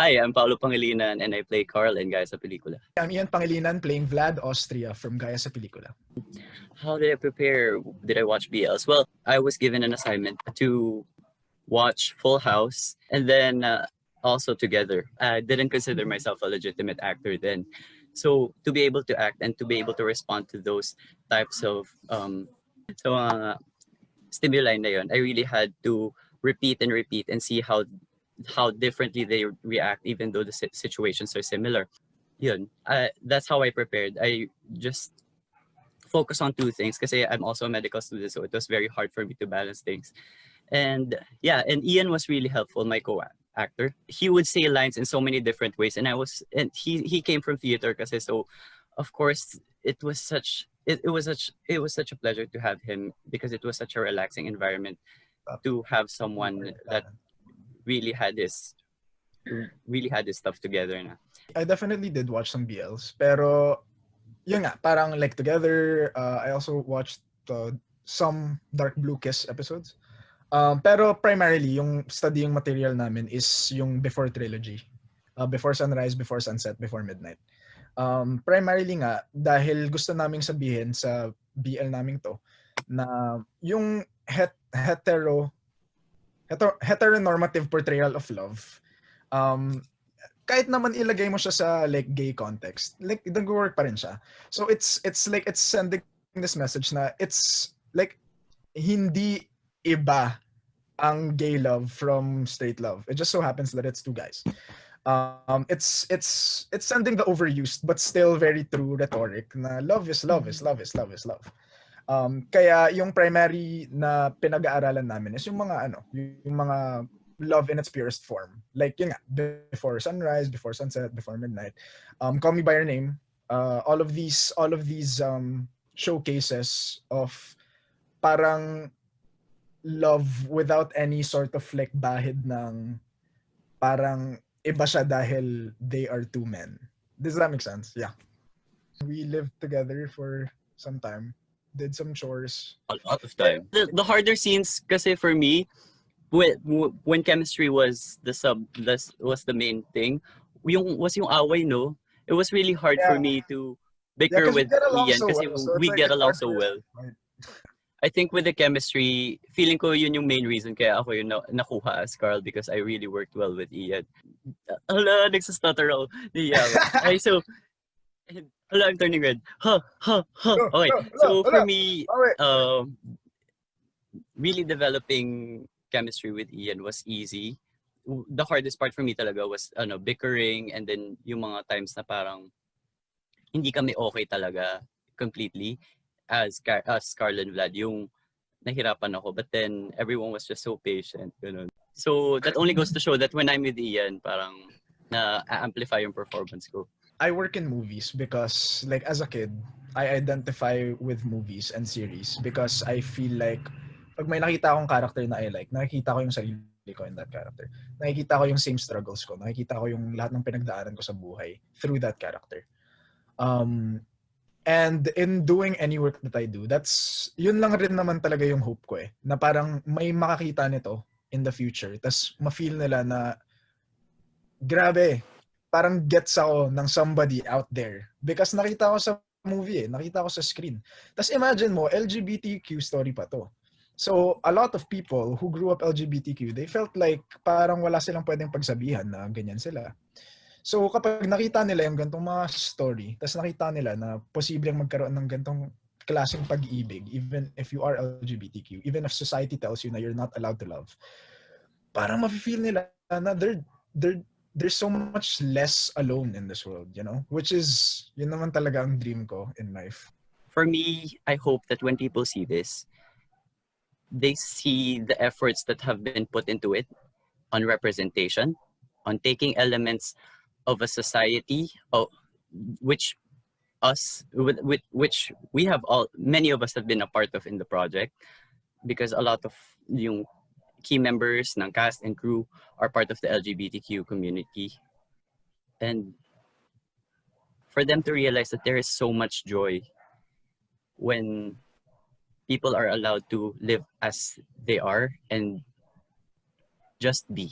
Hi, I'm Paolo Pangilinan and I play Carl in Gaya sa Pelikula. I'm Ian Pangilinan playing Vlad Austria from Gaya sa Pelikula. How did I prepare? Did I watch BLs? Well, I was given an assignment to watch Full House and then also Together. I didn't consider myself a legitimate actor then. So to be able to act and to be able to respond to those types of stimuli na yun, I really had to repeat and see how differently they react even though the situations are similar. Yun, that's how I prepared. I just focus on two things because I'm also a medical student, so it was very hard for me to balance things. And yeah, and Ian was really helpful, my co-actor. He would say lines in so many different ways, and he came from theater kasi, so of course it was such a pleasure to have him because it was such a relaxing environment to have someone that really had this stuff together na. I definitely did watch some BLs, pero yun nga, parang like Together, I also watched some Dark Blue Kiss episodes. Pero primarily, yung studying material namin is yung Before trilogy. Before Sunrise, Before Sunset, Before Midnight. Primarily nga, dahil gusto naming sabihin sa BL naming to, na yung heteronormative portrayal of love, kahit naman ilagay mo siya sa like gay context, like nag-work pa rin siya. So it's like it's sending this message na it's like hindi iba ang gay love from straight love. It just so happens that it's two guys. It's sending the overused but still very true rhetoric na love is love is love is love is love. Kaya yung primary na pinag-aaralan namin is yung mga love in its purest form. Like yun nga, Before Sunrise, Before Sunset, Before Midnight, Call Me by Your Name, all of these showcases of parang love without any sort of like bahid ng parang iba siya dahil they are two men. Does that make sense? Yeah. We lived together for some time, did some chores. A lot of time. The harder scenes kasi for me, when chemistry was the main thing, yung away, no? It was really hard for me to bicker with Ian kasi we get along so well. Right. I think with the chemistry, feeling ko yun yung main reason kaya ako yung nakuha as Carl because I really worked well with Ian. Hala, nagsastutter ako. Yeah. Ay, so, hala, I'm turning red. Okay, so for me, really developing chemistry with Ian was easy. The hardest part for me talaga was bickering and then yung mga times na parang hindi kami okay talaga completely as Carl and Vlad, yung nahirapan ako, but then everyone was just so patient, ganun. So that only goes to show that when I'm with Ian, parang na-amplify yung performance ko. I work in movies because like as a kid, I identify with movies and series because I feel like pag may nakita akong character na I like, nakikita ko yung sarili ko in that character. Nakikita ko yung same struggles ko. Nakikita ko yung lahat ng pinagdaanan ko sa buhay through that character. And in doing any work that I do, yun lang rin naman talaga yung hope ko na parang may makakita nito in the future. Tas ma-feel nila na grabe, parang gets ako ng somebody out there. Because nakita ko sa movie nakita ko sa screen. Tas imagine mo, LGBTQ story pa to. So a lot of people who grew up LGBTQ, they felt like parang wala silang pwedeng pagsabihan na ganyan sila. So kapag nakita nila yung gantong mga story, tas nakita nila na posibleng magkaroon ng gantong klaseng pag-ibig, even if you are LGBTQ, even if society tells you na you're not allowed to love, parang mafe-feel nila na they're so much less alone in this world, you know? Which is, yun naman talaga ang dream ko in life. For me, I hope that when people see this, they see the efforts that have been put into it on representation, on taking elements of a society which we have many of us have been a part of in the project because a lot of yung key members ng cast and crew are part of the LGBTQ community, and for them to realize that there is so much joy when people are allowed to live as they are and just be.